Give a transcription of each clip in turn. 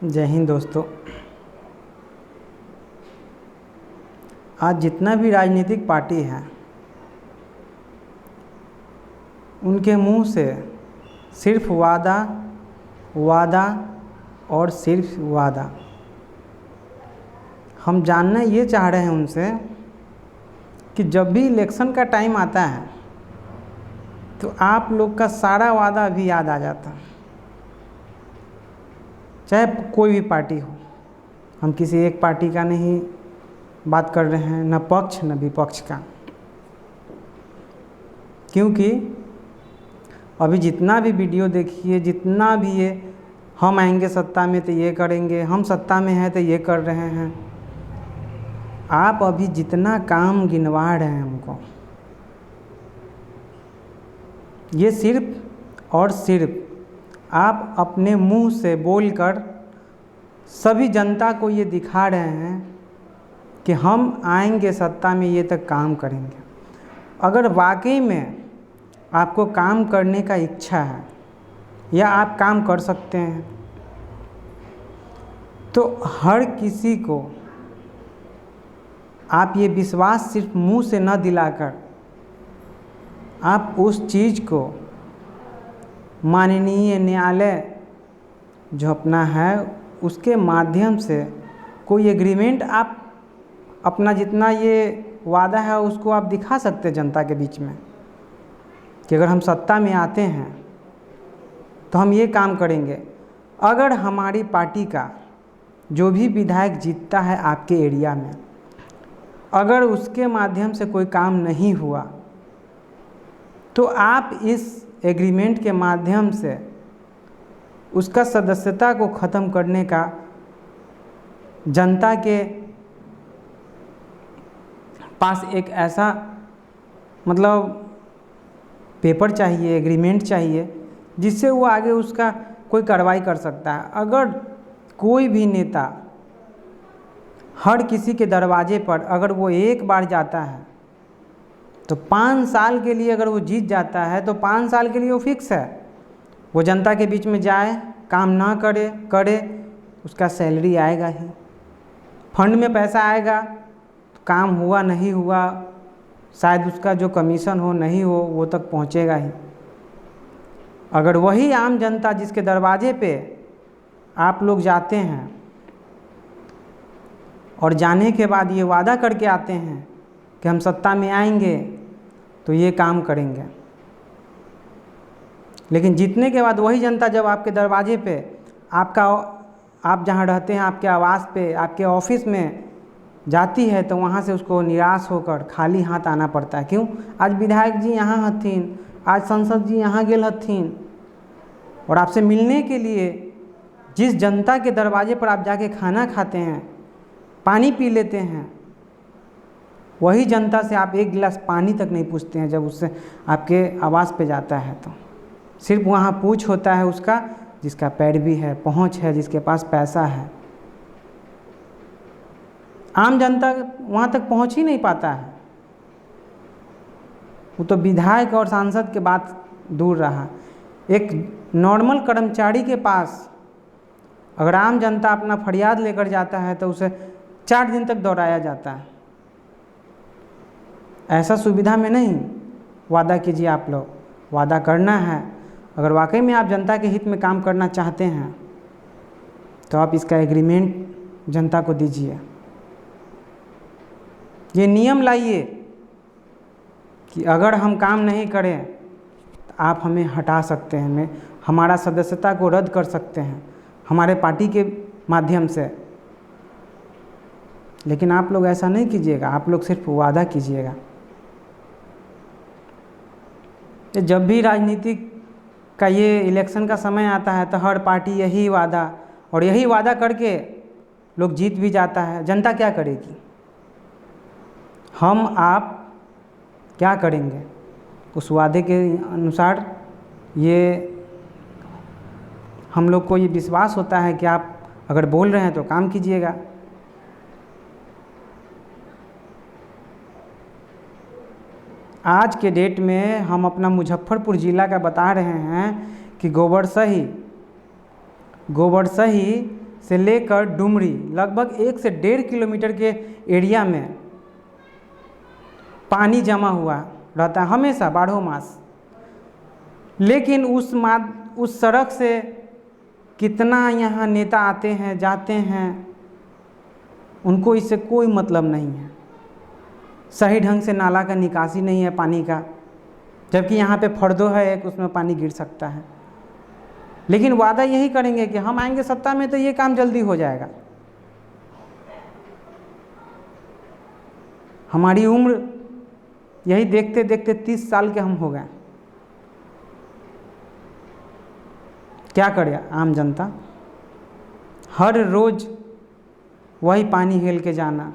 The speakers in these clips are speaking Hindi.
जय हिंद दोस्तों। आज जितना भी राजनीतिक पार्टी है उनके मुंह से सिर्फ वादा वादा और सिर्फ वादा। हम जानना ये चाह रहे हैं उनसे कि जब भी इलेक्शन का टाइम आता है तो आप लोग का सारा वादा भी याद आ जाता, चाहे कोई भी पार्टी हो। हम किसी एक पार्टी का नहीं बात कर रहे हैं, न पक्ष न विपक्ष का, क्योंकि अभी जितना भी वीडियो देखिए, जितना भी ये हम आएंगे सत्ता में तो ये करेंगे, हम सत्ता में हैं तो ये कर रहे हैं, आप अभी जितना काम गिनवा रहे हैं हमको, ये सिर्फ और सिर्फ आप अपने मुंह से बोलकर सभी जनता को ये दिखा रहे हैं कि हम आएंगे सत्ता में, ये तक काम करेंगे। अगर वाकई में आपको काम करने का इच्छा है या आप काम कर सकते हैं तो हर किसी को आप ये विश्वास सिर्फ मुंह से न दिलाकर आप उस चीज़ को माननीय न्यायालय जो अपना है उसके माध्यम से कोई एग्रीमेंट आप अपना जितना ये वादा है उसको आप दिखा सकते हैं जनता के बीच में कि अगर हम सत्ता में आते हैं तो हम ये काम करेंगे। अगर हमारी पार्टी का जो भी विधायक जीतता है आपके एरिया में, अगर उसके माध्यम से कोई काम नहीं हुआ तो आप इस एग्रीमेंट के माध्यम से उसका सदस्यता को ख़त्म करने का जनता के पास एक ऐसा पेपर चाहिए, एग्रीमेंट चाहिए, जिससे वो आगे उसका कोई कार्रवाई कर सकता है। अगर कोई भी नेता हर किसी के दरवाजे पर अगर वो एक बार जाता है तो 5 साल के लिए अगर वो जीत जाता है तो 5 साल के लिए वो फिक्स है। वो जनता के बीच में जाए, काम ना करे, उसका सैलरी आएगा ही, फंड में पैसा आएगा, तो काम हुआ नहीं हुआ, शायद उसका जो कमीशन हो नहीं हो वो तक पहुंचेगा ही। अगर वही आम जनता जिसके दरवाजे पे आप लोग जाते हैं और जाने के बाद ये वादा करके आते हैं कि हम सत्ता में आएंगे तो ये काम करेंगे, लेकिन जीतने के बाद वही जनता जब आपके दरवाजे पे आप जहाँ रहते हैं आपके आवास पे, आपके ऑफिस में जाती है तो वहाँ से उसको निराश होकर खाली हाथ आना पड़ता है। क्यों? आज विधायक जी यहाँ हथिन, आज सांसद जी यहाँ गेल हथिन, और आपसे मिलने के लिए जिस जनता के दरवाजे पर आप जाके खाना खाते हैं, पानी पी लेते हैं, वही जनता से आप एक गिलास पानी तक नहीं पूछते हैं जब उससे आपके आवास पे जाता है। तो सिर्फ वहाँ पूछ होता है उसका जिसका पैरवी है, पहुँच है, जिसके पास पैसा है। आम जनता वहाँ तक पहुँच ही नहीं पाता है। वो तो विधायक और सांसद के बात दूर रहा, एक नॉर्मल कर्मचारी के पास अगर आम जनता अपना फरियाद लेकर जाता है तो उसे 4 दिन तक दौड़ाया जाता है। ऐसा सुविधा में नहीं वादा कीजिए। आप लोग वादा करना है, अगर वाकई में आप जनता के हित में काम करना चाहते हैं तो आप इसका एग्रीमेंट जनता को दीजिए। ये नियम लाइए कि अगर हम काम नहीं करें तो आप हमें हटा सकते हैं, हमारा सदस्यता को रद्द कर सकते हैं हमारे पार्टी के माध्यम से। लेकिन आप लोग ऐसा नहीं कीजिएगा, आप लोग सिर्फ वादा कीजिएगा। जब भी राजनीतिक का ये इलेक्शन का समय आता है तो हर पार्टी यही वादा और यही वादा करके लोग जीत भी जाता है। जनता क्या करेगी? हम आप क्या करेंगे? उस वादे के अनुसार ये हम लोग को ये विश्वास होता है कि आप अगर बोल रहे हैं तो काम कीजिएगा। आज के डेट में हम अपना मुजफ्फरपुर ज़िला का बता रहे हैं कि गोबर सही से लेकर डुमरी लगभग 1 से 1.5 किलोमीटर के एरिया में पानी जमा हुआ रहता है हमेशा, बारहों मास। लेकिन उस सड़क से कितना यहाँ नेता आते हैं जाते हैं, उनको इससे कोई मतलब नहीं है। सही ढंग से नाला का निकासी नहीं है पानी का, जबकि यहाँ पे फर्दो है एक, उसमें पानी गिर सकता है। लेकिन वादा यही करेंगे कि हम आएंगे सत्ता में तो ये काम जल्दी हो जाएगा। हमारी उम्र यही देखते देखते 30 साल के हम हो गए। क्या करे आम जनता, हर रोज़ वही पानी हेल के जाना।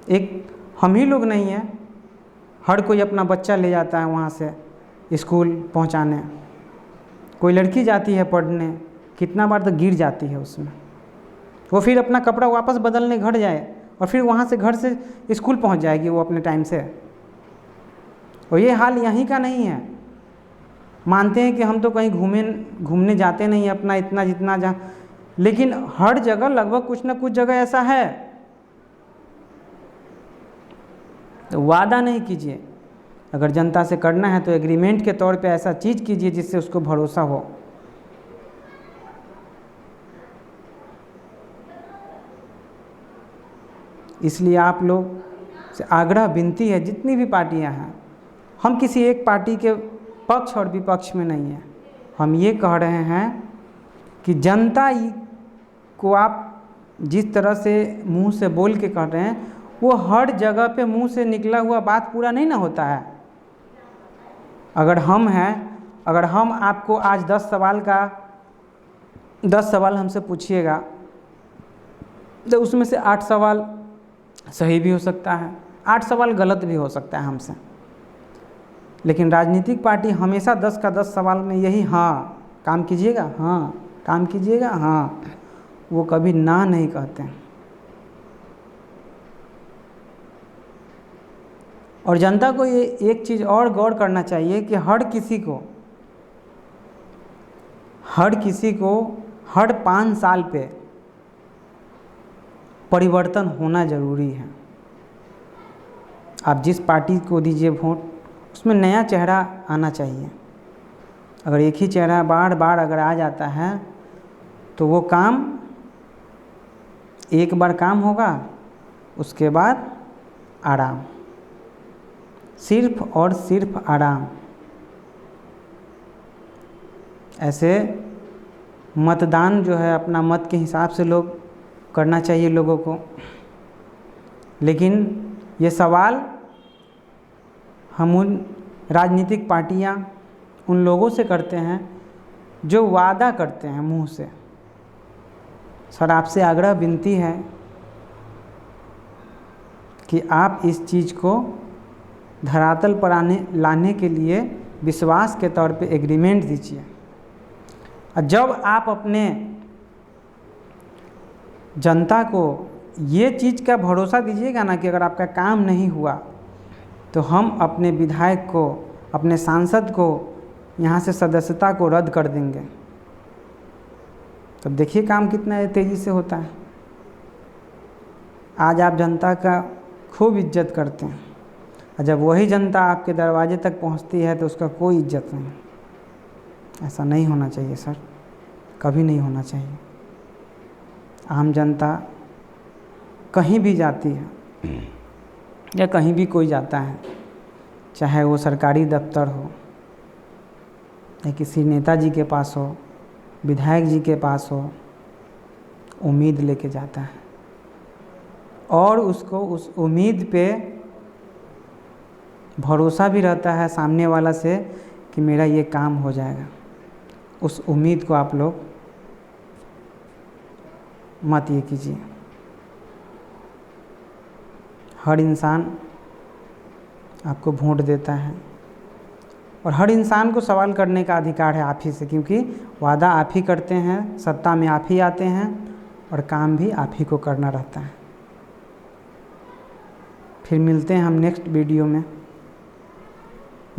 एक हम ही लोग नहीं हैं, हर कोई अपना बच्चा ले जाता है वहाँ से स्कूल पहुँचाने। कोई लड़की जाती है पढ़ने, कितना बार तो गिर जाती है उसमें, वो फिर अपना कपड़ा वापस बदलने घर जाए और फिर वहाँ से घर से स्कूल पहुँच जाएगी वो अपने टाइम से। और ये हाल यहीं का नहीं है। मानते हैं कि हम तो कहीं घूमने जाते नहीं अपना इतना जितना जहाँ, लेकिन हर जगह लगभग कुछ ना कुछ जगह ऐसा है। तो वादा नहीं कीजिए, अगर जनता से करना है तो एग्रीमेंट के तौर पे ऐसा चीज़ कीजिए जिससे उसको भरोसा हो। इसलिए आप लोग से आग्रह विनती है, जितनी भी पार्टियां हैं, हम किसी एक पार्टी के पक्ष और विपक्ष में नहीं हैं। हम ये कह रहे हैं कि जनता को आप जिस तरह से मुंह से बोल के कह रहे हैं, वो हर जगह पे मुंह से निकला हुआ बात पूरा नहीं ना होता है। अगर हम हैं, अगर हम आपको आज 10 सवाल हमसे पूछिएगा तो उसमें से 8 सवाल सही भी हो सकता है, 8 सवाल गलत भी हो सकता है हमसे। लेकिन राजनीतिक पार्टी हमेशा 10 का 10 सवाल में यही हाँ काम कीजिएगा, हाँ काम कीजिएगा, हाँ, वो कभी ना नहीं कहते हैं। और जनता को ये एक चीज़ और गौर करना चाहिए कि हर किसी को हर 5 साल पे परिवर्तन होना ज़रूरी है। आप जिस पार्टी को दीजिए वोट, उसमें नया चेहरा आना चाहिए। अगर एक ही चेहरा बार बार अगर आ जाता है तो वो काम एक बार काम होगा, उसके बाद आराम, सिर्फ और सिर्फ आराम। ऐसे मतदान जो है अपना मत के हिसाब से लोग करना चाहिए लोगों को। लेकिन ये सवाल हम उन राजनीतिक पार्टियां उन लोगों से करते हैं जो वादा करते हैं मुंह से। सर, आपसे आग्रह विनती है कि आप इस चीज़ को धरातल पर लाने के लिए विश्वास के तौर पे एग्रीमेंट दीजिए। और जब आप अपने जनता को ये चीज़ का भरोसा दीजिएगा ना कि अगर आपका काम नहीं हुआ तो हम अपने विधायक को, अपने सांसद को यहाँ से सदस्यता को रद्द कर देंगे, तब देखिए काम कितना तेज़ी से होता है। आज आप जनता का खूब इज्जत करते हैं और जब वही जनता आपके दरवाजे तक पहुंचती है तो उसका कोई इज्जत नहीं। ऐसा नहीं होना चाहिए सर, कभी नहीं होना चाहिए। आम जनता कहीं भी जाती है या कहीं भी कोई जाता है, चाहे वो सरकारी दफ्तर हो या किसी नेताजी के पास हो, विधायक जी के पास हो, उम्मीद लेके जाता है और उसको उस उम्मीद पे भरोसा भी रहता है सामने वाला से कि मेरा ये काम हो जाएगा। उस उम्मीद को आप लोग मत ये कीजिए। हर इंसान आपको वोट देता है और हर इंसान को सवाल करने का अधिकार है आप ही से, क्योंकि वादा आप ही करते हैं, सत्ता में आप ही आते हैं और काम भी आप ही को करना रहता है। फिर मिलते हैं हम नेक्स्ट वीडियो में।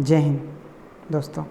जय हिंद दोस्तों।